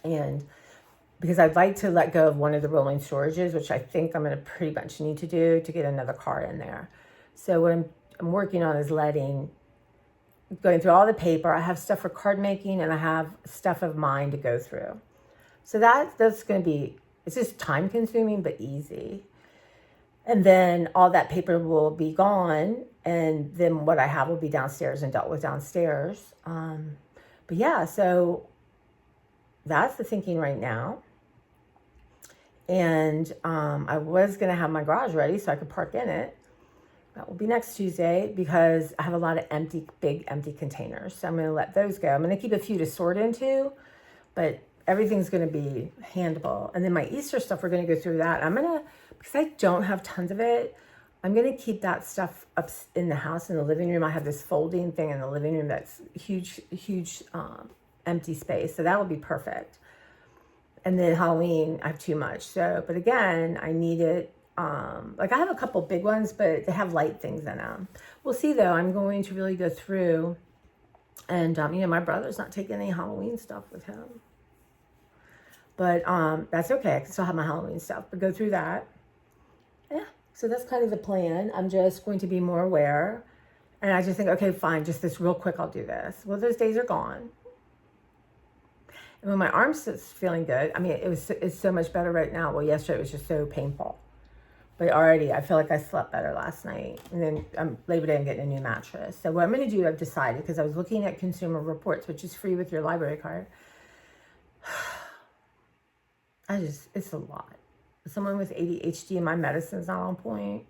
And because I'd like to let go of one of the rolling storages, which I think I'm going to pretty much need to do to get another car in there. So what I'm working on is going through all the paper. I have stuff for card making and I have stuff of mine to go through. So that's going to be, it's just time consuming, but easy. And then all that paper will be gone. And then what I have will be downstairs and dealt with downstairs. But yeah, so that's the thinking right now. And I was going to have my garage ready so I could park in it. That will be next Tuesday because I have a lot of big empty containers. So I'm going to let those go. I'm going to keep a few to sort into, but everything's going to be handable. And then my Easter stuff, we're going to go through that. Because I don't have tons of it, I'm going to keep that stuff up in the house, in the living room. I have this folding thing in the living room that's huge empty space. So that will be perfect. And then Halloween, I have too much. So, but again, I need it. I have a couple big ones, but they have light things in them. We'll see though. I'm going to really go through and, my brother's not taking any Halloween stuff with him, but, that's okay. I can still have my Halloween stuff, but go through that. Yeah. So that's kind of the plan. I'm just going to be more aware. And I just think, okay, fine. Just this real quick. I'll do this. Well, those days are gone. And when my arm's feeling good, it's so much better right now. Well, yesterday it was just so painful. But already, I feel like I slept better last night. And then I'm Labor Day, I'm getting a new mattress. So what I'm going to do, I've decided, because I was looking at Consumer Reports, which is free with your library card. It's a lot. Someone with ADHD and my medicine's not on point.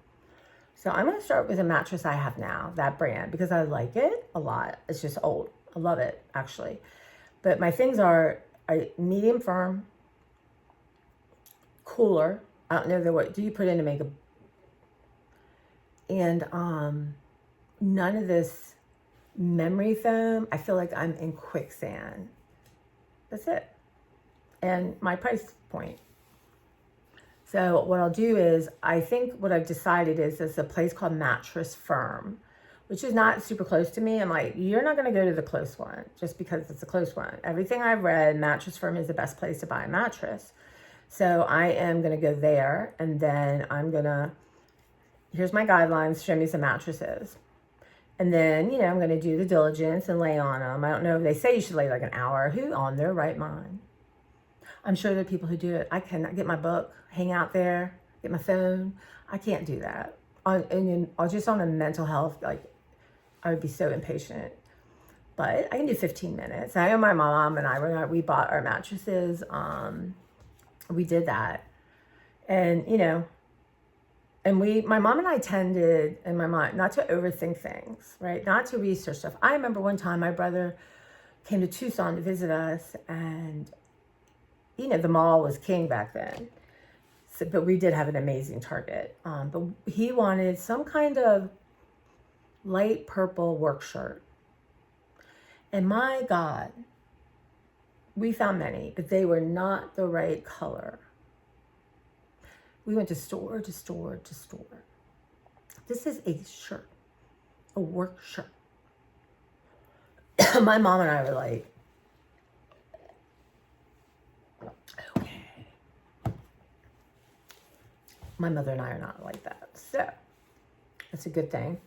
So I'm going to start with a mattress I have now, that brand, because I like it a lot. It's just old. I love it, actually. But my things are medium firm, cooler. I don't know what do you put in to make a, and none of this memory foam. I feel like I'm in quicksand. That's it. And my price point. So what I'll do is, I think what I've decided is there's a place called Mattress Firm, which is not super close to me. I'm like, you're not going to go to the close one just because it's a close one. Everything I've read, Mattress Firm is the best place to buy a mattress. So I am going to go there, and then here's my guidelines, show me some mattresses. And then, I'm going to do the diligence and lay on them. I don't know, they say you should lay like an hour. Who on their right mind? I'm sure there are people who do it. I cannot get my book, hang out there, get my phone. I can't do that. Just on a mental health, I would be so impatient. But I can do 15 minutes. I know my mom and I, we bought our mattresses. We did that. And, my mom and I tended, in my mind, not to overthink things, right? Not to research stuff. I remember one time my brother came to Tucson to visit us, and, the mall was king back then. So, but we did have an amazing Target. But he wanted some kind of light purple work shirt. And my God, We found many, but they were not the right color. We went to store to store to store. This is a shirt, a work shirt. My mom and I were like, okay. My mother and I are not like that. So it's a good thing.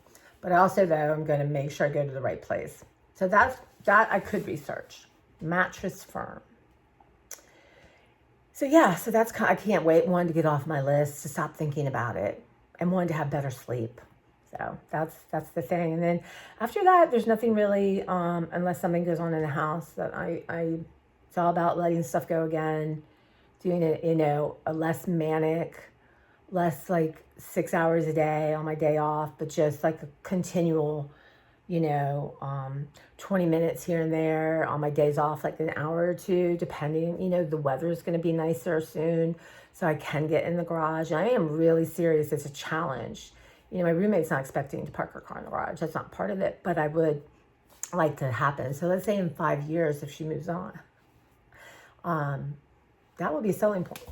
But also, though, I'm going to make sure I go to the right place. So that I could research. Mattress Firm. So yeah, so that's, I can't wait. One, to get off my list, to stop thinking about it, and one, to have better sleep. So that's the thing. And then after that, there's nothing really, unless something goes on in the house, that it's all about letting stuff go again, doing it, a less manic, less like 6 hours a day on my day off, but just like a continual, 20 minutes here and there on my days off, like an hour or two, depending, the weather is going to be nicer soon, so I can get in the garage. And I am really serious. It's a challenge. My roommate's not expecting to park her car in the garage. That's not part of it, but I would like to happen. So let's say in 5 years, if she moves on, that will be a selling point.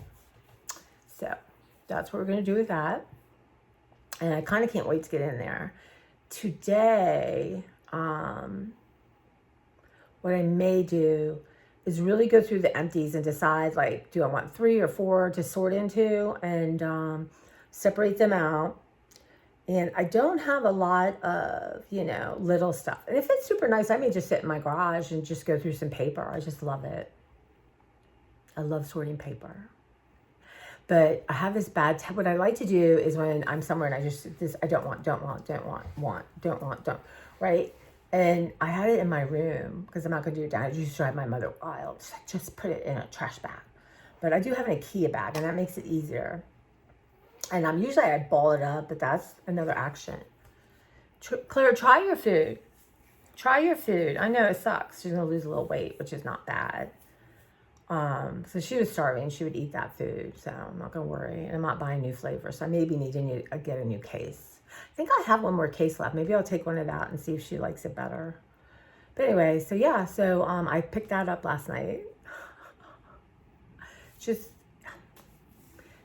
So that's what we're going to do with that. And I kind of can't wait to get in there. Today, what I may do is really go through the empties and decide, like, do I want 3 or 4 to sort into, and separate them out. And I don't have a lot of, little stuff. And if it's super nice, I may just sit in my garage and just go through some paper. I just love it. I love sorting paper. But I have this bad, what I like to do is when I'm somewhere and I don't want, right? And I had it in my room, because I'm not going to do it down. I just drive my mother wild. Just put it in a trash bag. But I do have an IKEA bag, and that makes it easier. And usually I ball it up, but that's another action. Claire, try your food. Try your food. I know it sucks. She's going to lose a little weight, which is not bad. So she was starving. She would eat that food, so I'm not going to worry. And I'm not buying new flavors, so I maybe need to get a new case. I think I have one more case left. Maybe I'll take one of that and see if she likes it better. But anyway, so yeah, I picked that up last night.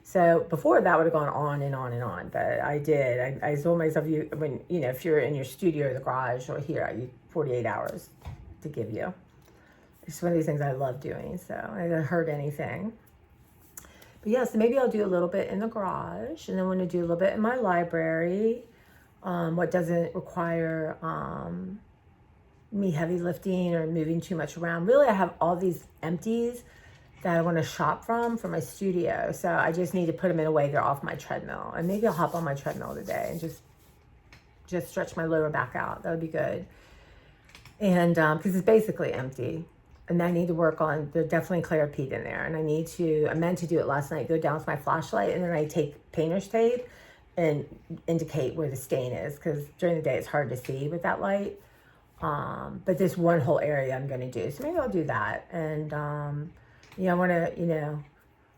So before that would have gone on and on and on, but I did. I told myself, if you're in your studio or the garage or here, I use 48 hours to give you. It's one of these things I love doing, so I didn't hurt anything. But yeah, so maybe I'll do a little bit in the garage, and then I'm going to do a little bit in my library, what doesn't require me heavy lifting or moving too much around. Really, I have all these empties that I want to shop from for my studio, so I just need to put them in a way they're off my treadmill. And maybe I'll hop on my treadmill today and just stretch my lower back out. That would be good. And because it's basically empty. And I need to work on, there's definitely Claripeed in there. And I meant to do it last night, go down with my flashlight, and then I take painter's tape and indicate where the stain is, because during the day it's hard to see with that light. But this one whole area I'm going to do. So maybe I'll do that. And, I want to,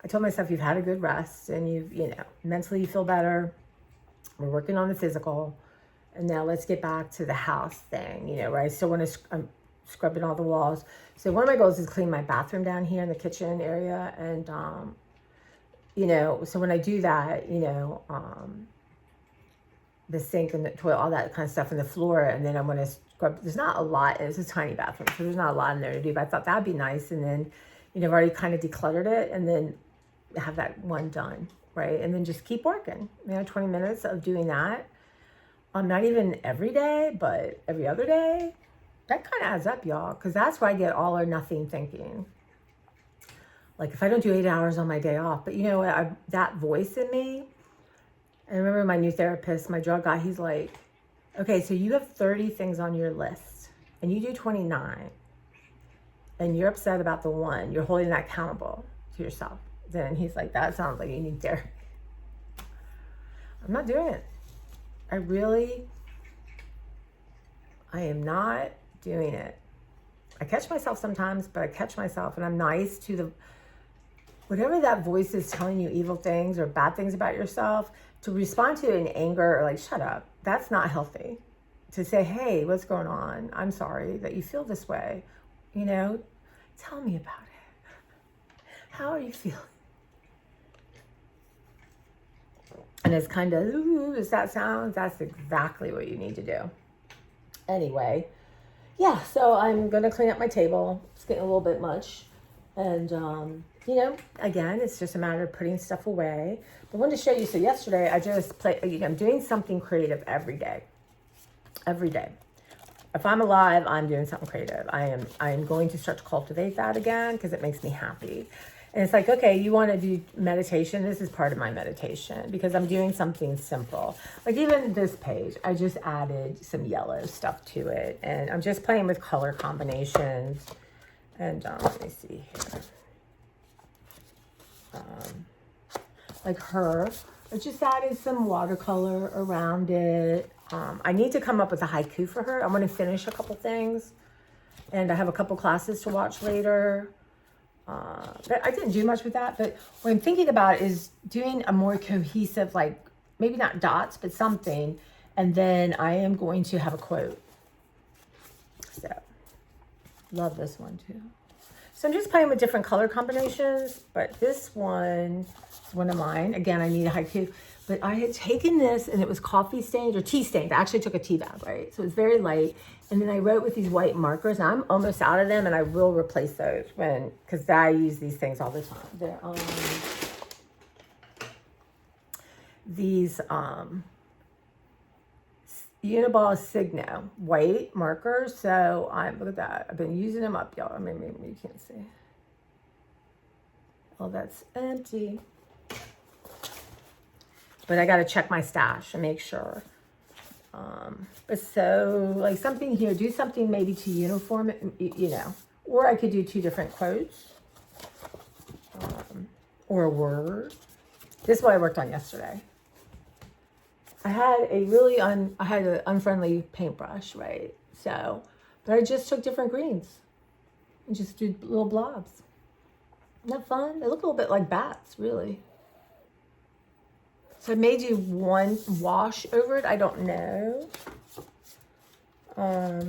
I told myself, you've had a good rest, and mentally you feel better. We're working on the physical. And now let's get back to the house thing, where I still want to, I'm scrubbing all the walls. So one of my goals is clean my bathroom down here in the kitchen area. And, so when I do that, the sink and the toilet, all that kind of stuff, and the floor, and then I'm going to scrub. There's not a lot. It's a tiny bathroom, so there's not a lot in there to do, but I thought that'd be nice. And then, I've already kind of decluttered it, and then have that one done, right? And then just keep working, 20 minutes of doing that. Not even every day, but every other day. That kind of adds up, y'all, because that's where I get all or nothing thinking. Like, if I don't do 8 hours on my day off, but that voice in me, I remember my new therapist, my drug guy, he's like, okay, so you have 30 things on your list, and you do 29, and you're upset about the one, you're holding that accountable to yourself. Then he's like, that sounds like you need therapy. I'm not doing it. I am not doing it. I catch myself sometimes, but I catch myself, and I'm nice to whatever that voice is telling you evil things or bad things about yourself, to respond to it in anger or like, shut up. That's not healthy. To say, hey, what's going on? I'm sorry that you feel this way. Tell me about it. How are you feeling? And it's kind of, ooh, does that sound? That's exactly what you need to do. Anyway, yeah, so I'm going to clean up my table. It's getting a little bit much. And, you know, again, it's just a matter of putting stuff away. But I wanted to show you, so yesterday I just I'm doing something creative every day. Every day. If I'm alive, I'm doing something creative. I am going to start to cultivate that again because it makes me happy. And it's like, okay, you want to do meditation? This is part of my meditation because I'm doing something simple. Like even this page, I just added some yellow stuff to it. And I'm just playing with color combinations. And let me see here. Like her, I just added some watercolor around it. I need to come up with a haiku for her. I'm going to finish a couple things. And I have a couple classes to watch later. But I didn't do much with that. But what I'm thinking about is doing a more cohesive, like maybe not dots, but something. And then I am going to have a quote. So, love this one too. So I'm just playing with different color combinations. But this one is one of mine. Again, I need a haiku. But I had taken this and it was coffee stained or tea stained. I actually took a tea bag, right? So it was very light. And then I wrote with these white markers. And I'm almost out of them and I will replace those because I use these things all the time. They're these Uniball Signo white markers. So look at that. I've been using them up, y'all. I mean, maybe you can't see. Oh, that's empty. But I got to check my stash and make sure. But so like something here, do something maybe to uniform it, you know, or I could do two different quotes or a word. This is what I worked on yesterday. I had an unfriendly paintbrush, right? So, but I just took different greens and just did little blobs. Isn't that fun? They look a little bit like bats, really. So I may do one wash over it. I don't know. Let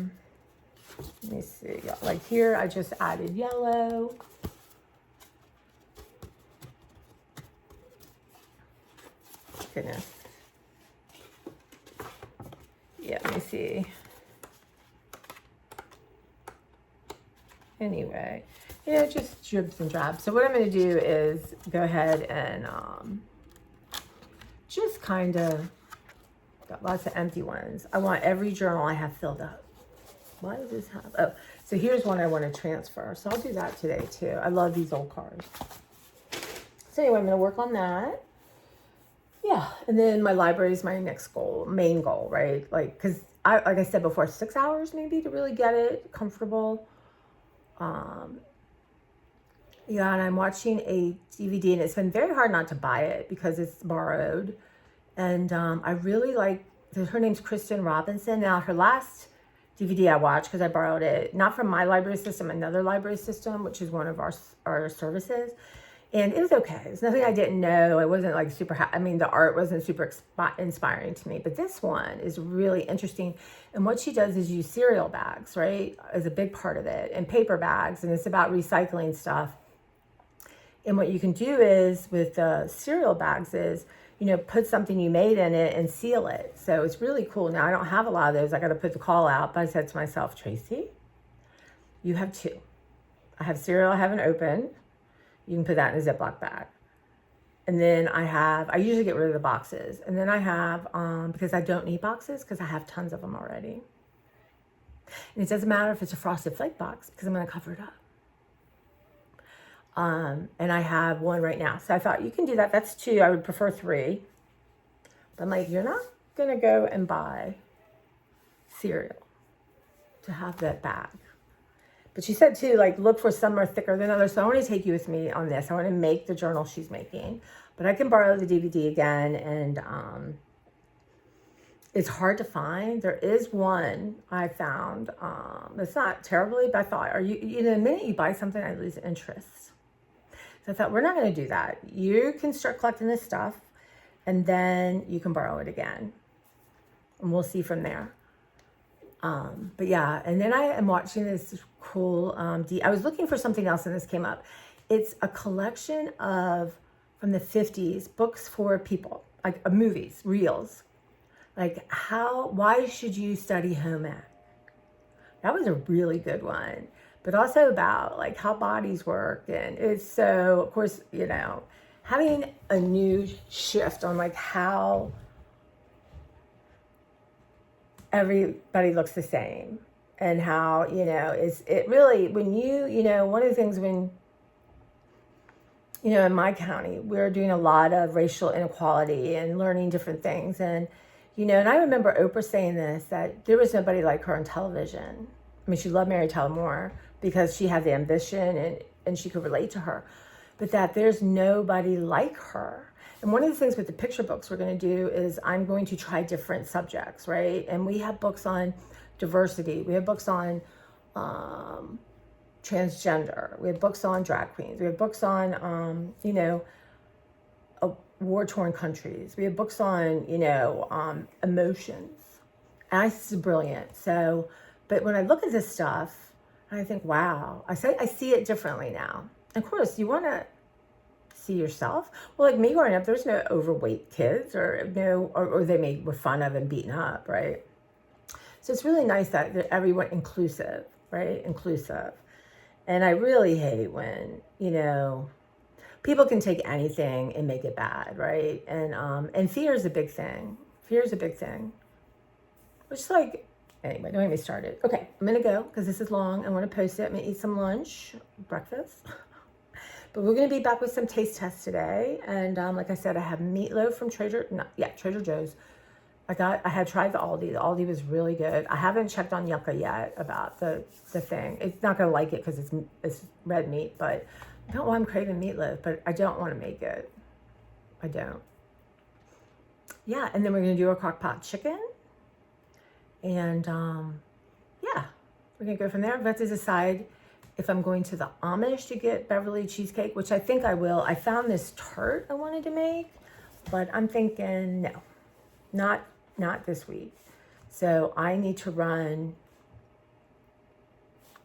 me see. Like here, I just added yellow. Goodness. Yeah, let me see. Anyway, you know, just dribs and drabs. So what I'm going to do is go ahead and just kind of got lots of empty ones. I want every journal I have filled up. Why does this have? Oh, so here's one I want to transfer. So I'll do that today too. I love these old cards. So anyway, I'm going to work on that. Yeah, and then my library is my next goal, main goal, right? Like, because like I said before, 6 hours maybe to really get it comfortable. Yeah, and I'm watching a DVD, and it's been very hard not to buy it because it's borrowed. And I really like, her name's Kristen Robinson. Now, her last DVD I watched, because I borrowed it, not from my library system, another library system, which is one of our services. And it was okay. It's nothing I didn't know. It wasn't like super, I mean, the art wasn't super inspiring to me. But this one is really interesting. And what she does is use cereal bags, right? Is a big part of it. And paper bags. And it's about recycling stuff. And what you can do is with cereal bags is, you know, put something you made in it and seal it. So it's really cool. Now, I don't have a lot of those. I got to put the call out. But I said to myself, Tracy, you have two. I have cereal I haven't opened. You can put that in a Ziploc bag. And then I usually get rid of the boxes. And then I have, because I don't need boxes because I have tons of them already. And it doesn't matter if it's a Frosted Flake box because I'm going to cover it up. And I have one right now. So I thought you can do that. That's two. I would prefer three. But I'm like, you're not going to go and buy cereal to have that bag. But she said too, like, look for some are thicker than others. So I want to take you with me on this. I want to make the journal she's making. But I can borrow the DVD again. And it's hard to find. There is one I found. It's not terribly, but I thought, you know, the minute you buy something, I lose interest. So I thought, we're not going to do that. You can start collecting this stuff. And then you can borrow it again. And we'll see from there. But yeah, and then I am watching this cool, I was looking for something else and this came up. It's a collection of, from the 50s, books for people, like movies, reels. Like why should you study home ec? That was a really good one. But also about like how bodies work. And it's so, of course, you know, having a new shift on like how everybody looks the same and how, you know, it really, when you know, one of the things when, you know, in my county, we're doing a lot of racial inequality and learning different things. And, you know, and I remember Oprah saying this, that there was nobody like her on television. I mean, she loved Mary Tyler Moore because she had the ambition and she could relate to her, but that there's nobody like her. And one of the things with the picture books we're going to do is I'm going to try different subjects, right? And we have books on diversity. We have books on transgender. We have books on drag queens. We have books on, you know, war-torn countries. We have books on, you know, emotions. And I think it's brilliant. So, but when I look at this stuff, I think, wow, I see it differently now. Of course, you want to see yourself. Well, like me growing up, there's no overweight kids or or they were fun of and beaten up, right? So it's really nice that everyone inclusive, right? Inclusive. And I really hate when, you know, people can take anything and make it bad, right? And fear is a big thing. Fear is a big thing. Which is like, anyway, don't get me started. Okay, I'm gonna go because this is long. I want to post it. I'm gonna eat some lunch, breakfast. But we're gonna be back with some taste tests today. And like I said, I have meatloaf from Trader Joe's. I had tried the Aldi. The Aldi was really good. I haven't checked on Yucca yet about the thing. It's not gonna like it because it's red meat, but I don't know why I'm craving meatloaf, but I don't want to make it. I don't. Yeah, and then we're gonna do a crock pot chicken. And yeah, we're gonna go from there. I have to decide if I'm going to the Amish to get Beverly cheesecake, which I think I will. I found this tart I wanted to make, but I'm thinking no, not this week. So I need to run,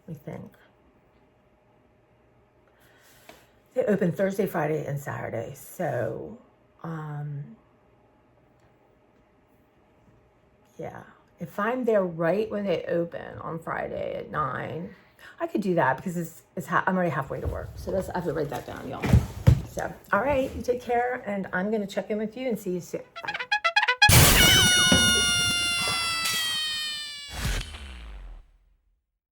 let me think. They open Thursday, Friday, and Saturday. So yeah. If I'm there right when they open on Friday at 9, I could do that because I'm already halfway to work. So I have to write that down, y'all. So, all right, you take care, and I'm going to check in with you and see you soon. Bye.